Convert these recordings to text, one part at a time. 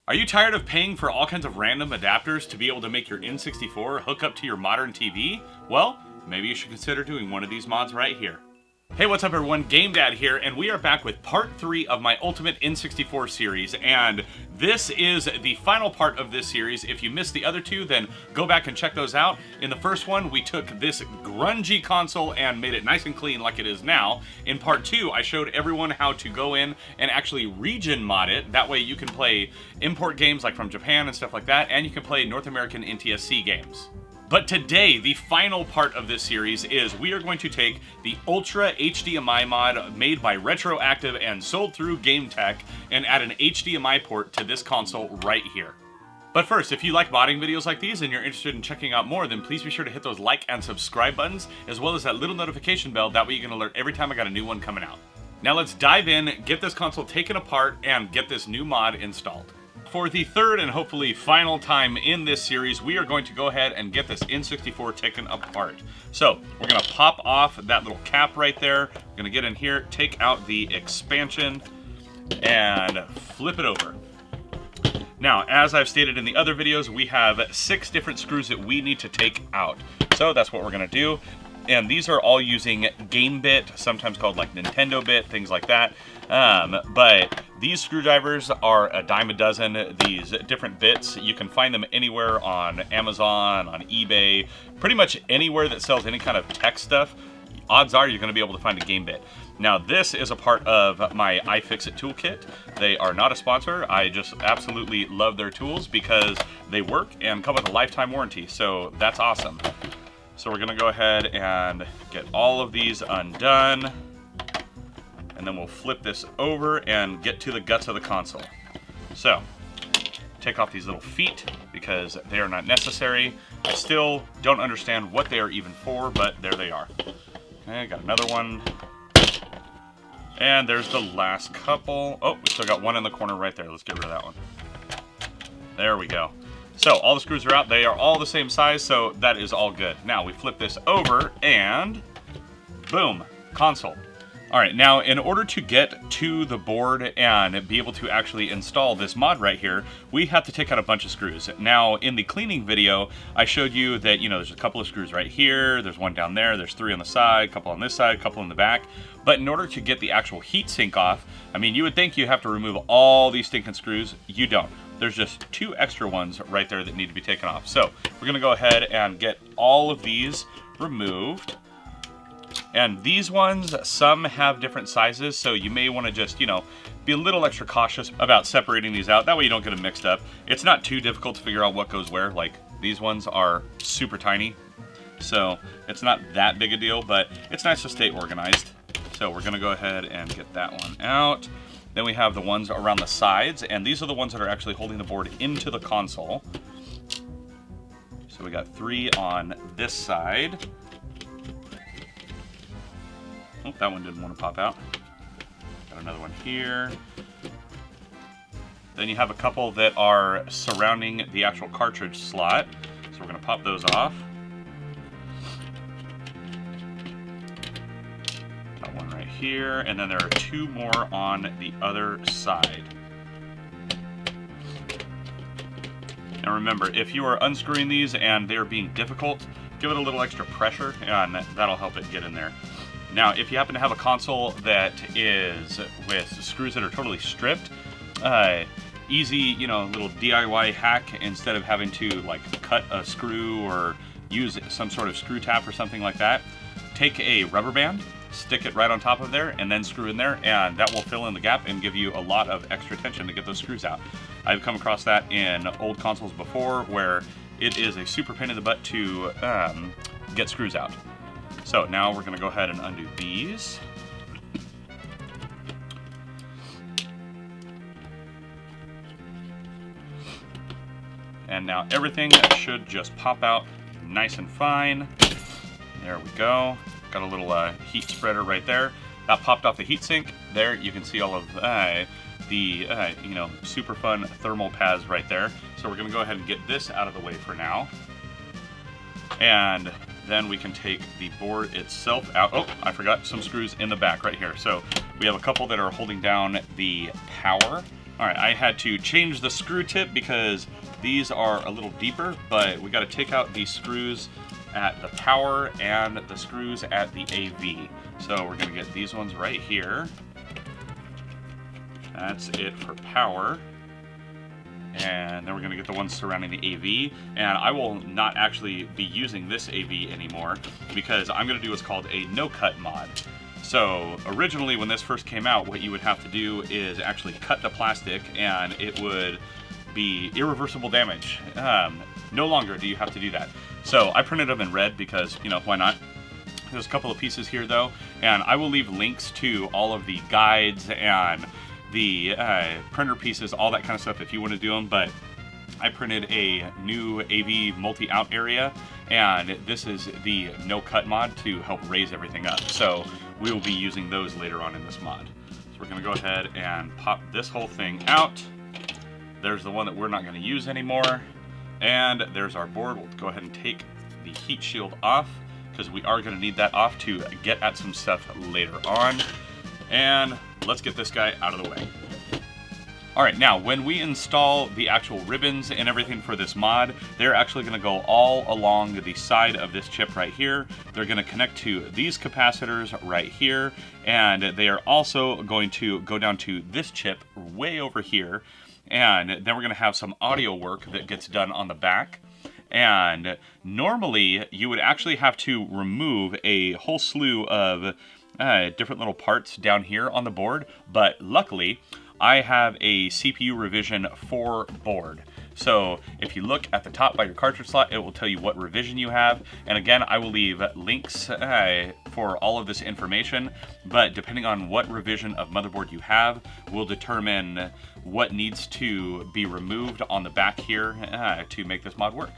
Are you tired of paying for all kinds of random adapters to be able to make your N64 hook up to your modern TV? Well, maybe you should consider doing one of these mods right here. Hey, what's up everyone? Game Dad here, and we are back with part 3 of my Ultimate N64 series, and this is the final part of this series. If you missed the other two, then go back and check those out. In the first one, we took this grungy console and made it nice and clean like it is now. In part 2, I showed everyone how to go in and actually region mod it. That way you can play import games like from Japan and stuff like that, and you can play North American NTSC games. But today, the final part of this series is we are going to take the Ultra HDMI mod made by Retroactive and sold through Game Tech and add an HDMI port to this console right here. But first, if you like modding videos like these and you're interested in checking out more, then please be sure to hit those like and subscribe buttons, as well as that little notification bell. That way you can alert every time I got a new one coming out. Now let's dive in, get this console taken apart, and get this new mod installed. For the third and hopefully final time in this series, we are going to go ahead and get this N64 taken apart. So, we're going to pop off that little cap right there. We're going to get in here, take out the expansion, and flip it over. Now, as I've stated in the other videos, we have 6 different screws that we need to take out. So that's what we're going to do. And these are all using game bit, sometimes called like Nintendo bit, things like that. But these screwdrivers are a dime a dozen. These different bits, you can find them anywhere on Amazon, on eBay, pretty much anywhere that sells any kind of tech stuff. Odds are you're going to be able to find a game bit. Now this is a part of my iFixit toolkit. They are not a sponsor. I just absolutely love their tools because they work and come with a lifetime warranty. So that's awesome. So we're gonna go ahead and get all of these undone, and then we'll flip this over and get to the guts of the console. So, take off these little feet because they are not necessary. I still don't understand what they are even for, but there they are. Okay, got another one. And there's the last couple. Oh, we still got one in the corner right there. Let's get rid of that one. There we go. So, all the screws are out. They are all the same size, so that is all good. Now, we flip this over, and boom, console. All right, now, in order to get to the board and be able to actually install this mod right here, we have to take out a bunch of screws. Now, in the cleaning video, I showed you that, there's a couple of screws right here, there's one down there, there's 3 on the side, a couple on this side, a couple in the back. But in order to get the actual heat sink off, you would think you have to remove all these stinking screws. You don't. There's just 2 extra ones right there that need to be taken off. So we're gonna go ahead and get all of these removed. And these ones, some have different sizes, so you may wanna just, be a little extra cautious about separating these out. That way you don't get them mixed up. It's not too difficult to figure out what goes where. Like, these ones are super tiny, so it's not that big a deal, but it's nice to stay organized. So we're gonna go ahead and get that one out. Then we have the ones around the sides, and these are the ones that are actually holding the board into the console. So we got 3 on this side. Oh, that one didn't want to pop out. Got another one here. Then you have a couple that are surrounding the actual cartridge slot. So we're going to pop those off. Got one right here, and then there are 2 more on the other side. Now remember, if you are unscrewing these and they're being difficult, give it a little extra pressure, and that'll help it get in there. Now, if you happen to have a console that is with screws that are totally stripped, easy, little DIY hack, instead of having to like cut a screw or use some sort of screw tap or something like that, take a rubber band, stick it right on top of there, and then screw in there, and that will fill in the gap and give you a lot of extra tension to get those screws out. I've come across that in old consoles before where it is a super pain in the butt to get screws out. So now we're going to go ahead and undo these. And now everything should just pop out nice and fine. There we go. Got a little heat spreader right there. That popped off the heatsink. There you can see all of the super fun thermal pads right there. So we're going to go ahead and get this out of the way for now. And then we can take the board itself out. Oh, I forgot some screws in the back right here. So we have a couple that are holding down the power Alright, I had to change the screw tip because these are a little deeper, but we got to take out the screws at the power and the screws at the AV. So we're going to get these ones right here. That's it for power. And then we're going to get the ones surrounding the AV. And I will not actually be using this AV anymore because I'm going to do what's called a no-cut mod. So originally when this first came out, what you would have to do is actually cut the plastic and it would be irreversible damage. No longer do you have to do that. So I printed them in red because, you know, why not? There's a couple of pieces here though, and I will leave links to all of the guides and the printer pieces, all that kind of stuff if you want to do them, but I printed a new AV multi-out area, and this is the no-cut mod to help raise everything up. So we will be using those later on in this mod. So we're going to go ahead and pop this whole thing out. There's the one that we're not going to use anymore. And there's our board. We'll go ahead and take the heat shield off because we are going to need that off to get at some stuff later on. And let's get this guy out of the way. Alright, now when we install the actual ribbons and everything for this mod, they're actually going to go all along the side of this chip right here. They're going to connect to these capacitors right here, and they are also going to go down to this chip way over here, and then we're going to have some audio work that gets done on the back. And normally you would actually have to remove a whole slew of different little parts down here on the board, but luckily I have a CPU revision 4 board. So if you look at the top by your cartridge slot, it will tell you what revision you have. And again, I will leave links for all of this information, but depending on what revision of motherboard you have will determine what needs to be removed on the back here to make this mod work.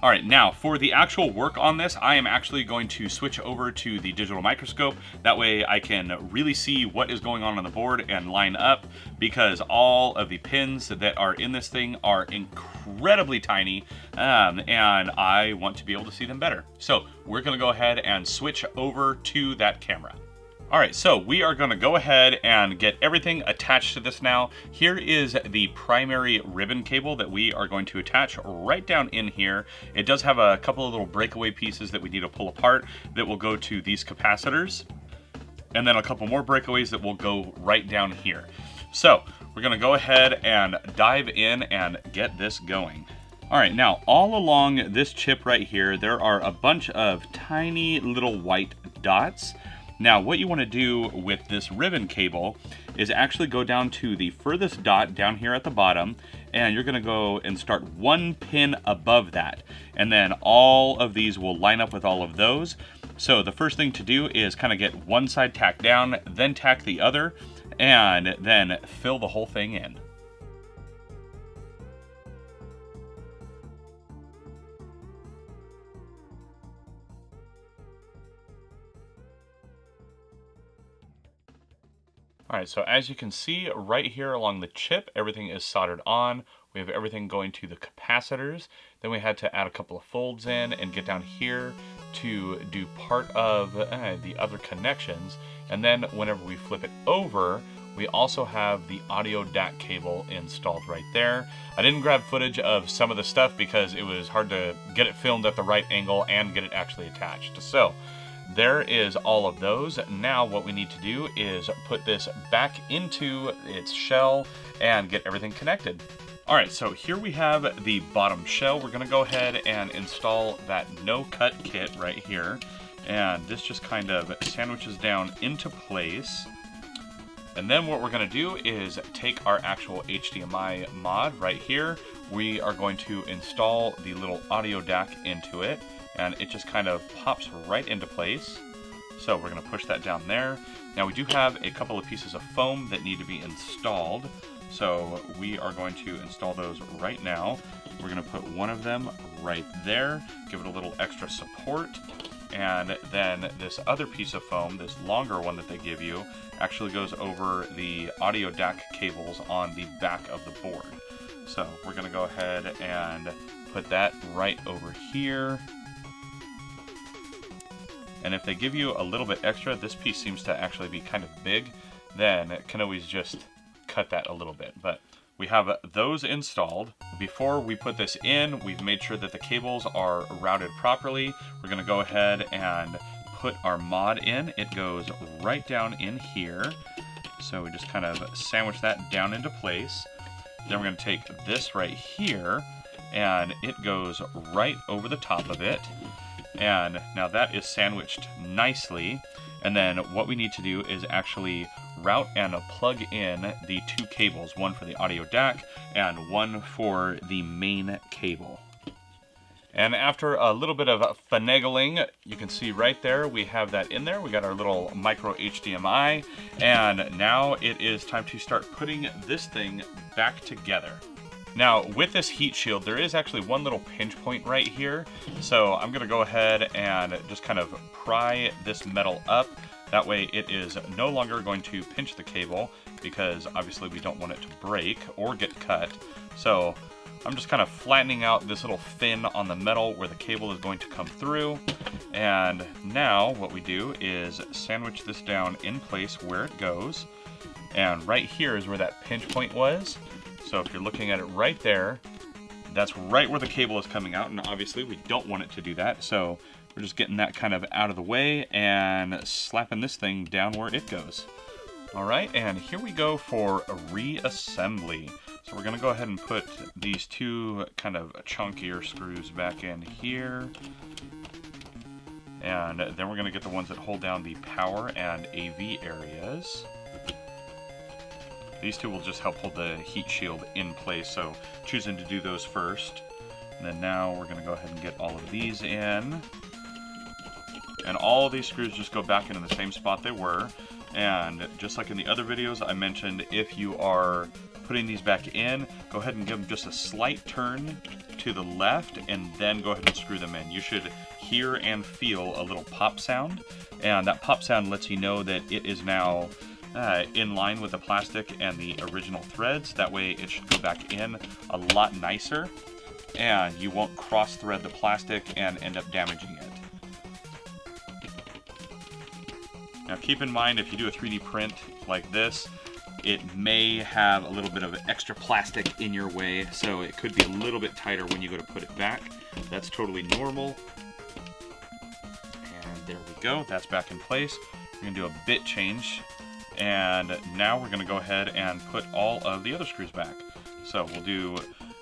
Alright, now for the actual work on this, I am actually going to switch over to the digital microscope. That way I can really see what is going on the board and line up, because all of the pins that are in this thing are incredibly tiny, and I want to be able to see them better. So we're going to go ahead and switch over to that camera. Alright, so we are going to go ahead and get everything attached to this now. Here is the primary ribbon cable that we are going to attach right down in here. It does have a couple of little breakaway pieces that we need to pull apart that will go to these capacitors, and then a couple more breakaways that will go right down here. So we're going to go ahead and dive in and get this going. Alright, now all along this chip right here, there are a bunch of tiny little white dots. Now, what you want to do with this ribbon cable is actually go down to the furthest dot down here at the bottom, and you're going to go and start one pin above that. And then all of these will line up with all of those. So the first thing to do is kind of get one side tacked down, then tack the other, and then fill the whole thing in. Alright, so as you can see right here along the chip, everything is soldered on. We have everything going to the capacitors. Then we had to add a couple of folds in and get down here to do part of the other connections. And then whenever we flip it over, we also have the audio DAC cable installed right there. I didn't grab footage of some of the stuff because it was hard to get it filmed at the right angle and get it actually attached. So there is all of those. Now what we need to do is put this back into its shell and get everything connected. Alright, so here we have the bottom shell. We're going to go ahead and install that no-cut kit right here. And this just kind of sandwiches down into place. And then what we're going to do is take our actual HDMI mod right here. We are going to install the little audio DAC into it, and it just kind of pops right into place. So we're going to push that down there. Now we do have a couple of pieces of foam that need to be installed. So we are going to install those right now. We're going to put one of them right there, give it a little extra support. And then this other piece of foam, this longer one that they give you, actually goes over the audio DAC cables on the back of the board. So we're going to go ahead and put that right over here. And if they give you a little bit extra, this piece seems to actually be kind of big, then it can always just cut that a little bit. But we have those installed. Before we put this in, we've made sure that the cables are routed properly. We're going to go ahead and put our mod in. It goes right down in here. So we just kind of sandwich that down into place. Then we're going to take this right here, and it goes right over the top of it. And now that is sandwiched nicely. And then what we need to do is actually route and plug in the two cables, one for the audio DAC and one for the main cable. And after a little bit of finagling, you can see right there, we have that in there. We got our little micro HDMI, and now it is time to start putting this thing back together. Now, with this heat shield, there is actually one little pinch point right here. So I'm gonna go ahead and just kind of pry this metal up. That way it is no longer going to pinch the cable, because obviously we don't want it to break or get cut. So I'm just kind of flattening out this little fin on the metal where the cable is going to come through. And now what we do is sandwich this down in place where it goes. And right here is where that pinch point was. So if you're looking at it right there, that's right where the cable is coming out, and obviously we don't want it to do that. So we're just getting that kind of out of the way and slapping this thing down where it goes. All right, and here we go for a reassembly. So we're gonna go ahead and put these two kind of chunkier screws back in here. And then we're gonna get the ones that hold down the power and AV areas. These two will just help hold the heat shield in place, so choosing to do those first. And then now we're going to go ahead and get all of these in. And all of these screws just go back into the same spot they were. And just like in the other videos, I mentioned if you are putting these back in, go ahead and give them just a slight turn to the left and then go ahead and screw them in. You should hear and feel a little pop sound. And that pop sound lets you know that it is now in line with the plastic and the original threads. That way it should go back in a lot nicer, and you won't cross thread the plastic and end up damaging it. Now keep in mind, if you do a 3D print like this, it may have a little bit of extra plastic in your way, so it could be a little bit tighter when you go to put it back. That's totally normal. And there we go, that's back in place. We're gonna do a bit change. And now we're going to go ahead and put all of the other screws back. So we'll do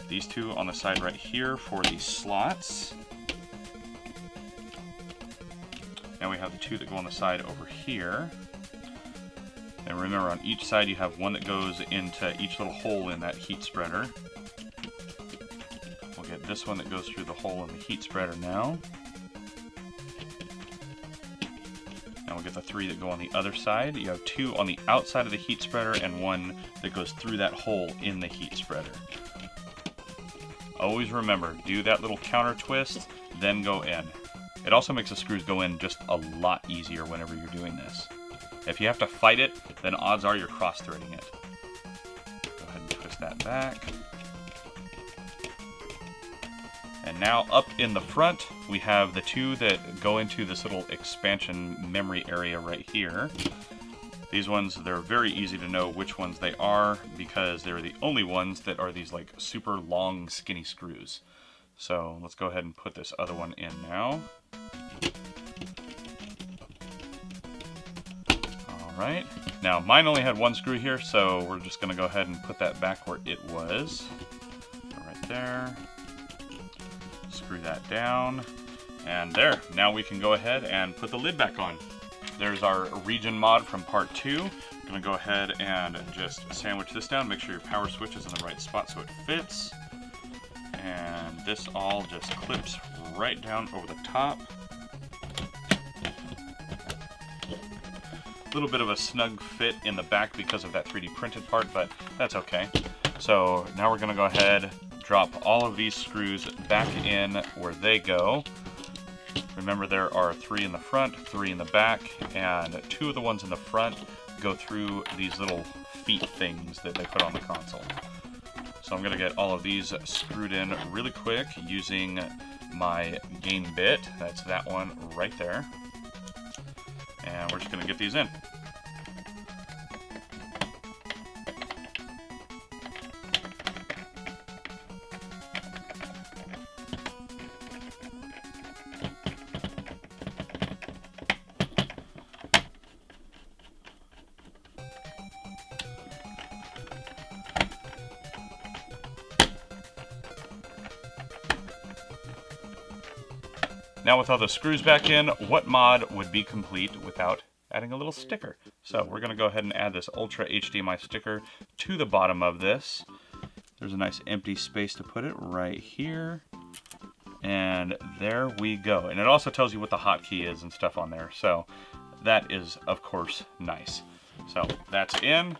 these two on the side right here for the slots. And we have the two that go on the side over here. And remember, on each side you have one that goes into each little hole in that heat spreader. We'll get this one that goes through the hole in the heat spreader now. And we'll get the three that go on the other side. You have two on the outside of the heat spreader and one that goes through that hole in the heat spreader. Always remember, do that little counter twist, then go in. It also makes the screws go in just a lot easier whenever you're doing this. If you have to fight it, then odds are you're cross-threading it. Go ahead and twist that back. And now up in the front, we have the two that go into this little expansion memory area right here. These ones, they're very easy to know which ones they are because they're the only ones that are these like super long skinny screws. So let's go ahead and put this other one in now. Alright, now mine only had one screw here, so we're just going to go ahead and put that back where it was. Right there. Screw that down, and there. Now we can go ahead and put the lid back on. There's our region mod from part 2. I'm going to go ahead and just sandwich this down, make sure your power switch is in the right spot so it fits. And this all just clips right down over the top. A little bit of a snug fit in the back because of that 3D printed part, but that's okay. So now we're going to go ahead, drop all of these screws back in where they go. Remember, there are 3 in the front, 3 in the back, and 2 of the ones in the front go through these little feet things that they put on the console. So I'm going to get all of these screwed in really quick using my gain bit. That's that one right there. And we're just going to get these in. Now with all the screws back in, what mod would be complete without adding a little sticker? So we're going to go ahead and add this Ultra HDMI sticker to the bottom of this. There's a nice empty space to put it right here. And there we go. And it also tells you what the hotkey is and stuff on there. So that is, of course, nice. So that's in.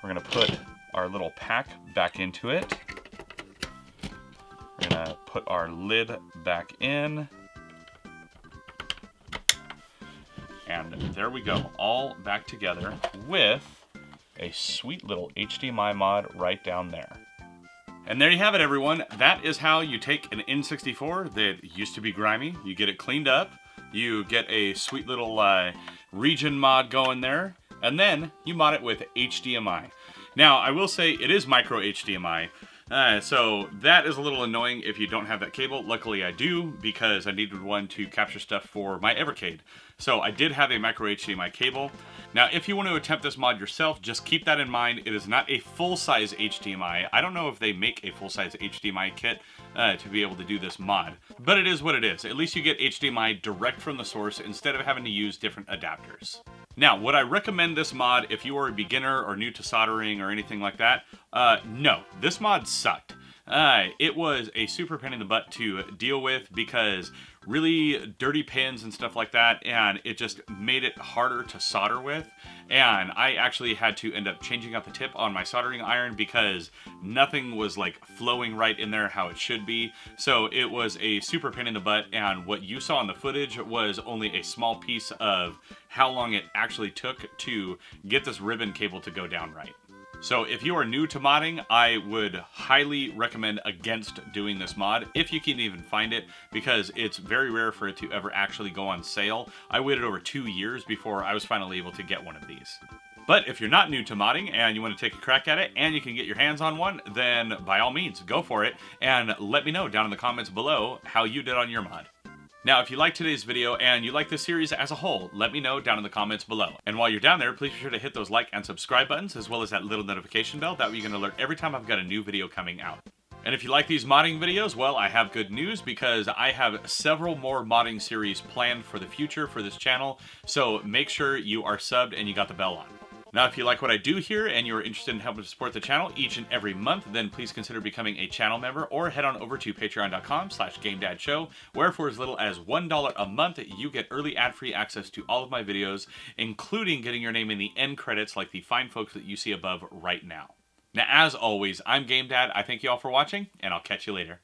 We're going to put our little pack back into it. We're going to put our lid back in. And there we go, all back together with a sweet little HDMI mod right down there. And there you have it, everyone. That is how you take an N64 that used to be grimy, you get it cleaned up, you get a sweet little region mod going there, and then you mod it with HDMI. Now, I will say it is micro HDMI, so that is a little annoying if you don't have that cable. Luckily I do, because I needed one to capture stuff for my Evercade. So I did have a micro HDMI cable. Now, if you want to attempt this mod yourself, just keep that in mind. It is not a full-size HDMI. I don't know if they make a full-size HDMI kit to be able to do this mod, but it is what it is. At least you get HDMI direct from the source instead of having to use different adapters. Now, would I recommend this mod if you are a beginner or new to soldering or anything like that? No, this mod sucked. It was a super pain in the butt to deal with because really dirty pins and stuff like that, and it just made it harder to solder with. And I actually had to end up changing out the tip on my soldering iron because nothing was like flowing right in there how it should be. So it was a super pain in the butt, and what you saw in the footage was only a small piece of how long it actually took to get this ribbon cable to go down right. So if you are new to modding, I would highly recommend against doing this mod, if you can even find it, because it's very rare for it to ever actually go on sale. I waited over 2 years before I was finally able to get one of these. But if you're not new to modding and you want to take a crack at it and you can get your hands on one, then by all means, go for it, and let me know down in the comments below how you did on your mod. Now, if you liked today's video and you like this series as a whole, let me know down in the comments below. And while you're down there, please be sure to hit those like and subscribe buttons, as well as that little notification bell. That way you can alert every time I've got a new video coming out. And if you like these modding videos, well, I have good news, because I have several more modding series planned for the future for this channel. So make sure you are subbed and you got the bell on. Now, if you like what I do here and you're interested in helping to support the channel each and every month, then please consider becoming a channel member, or head on over to patreon.com/GameDadShow, where for as little as $1 a month, you get early ad-free access to all of my videos, including getting your name in the end credits like the fine folks that you see above right now. Now, as always, I'm Game Dad. I thank you all for watching, and I'll catch you later.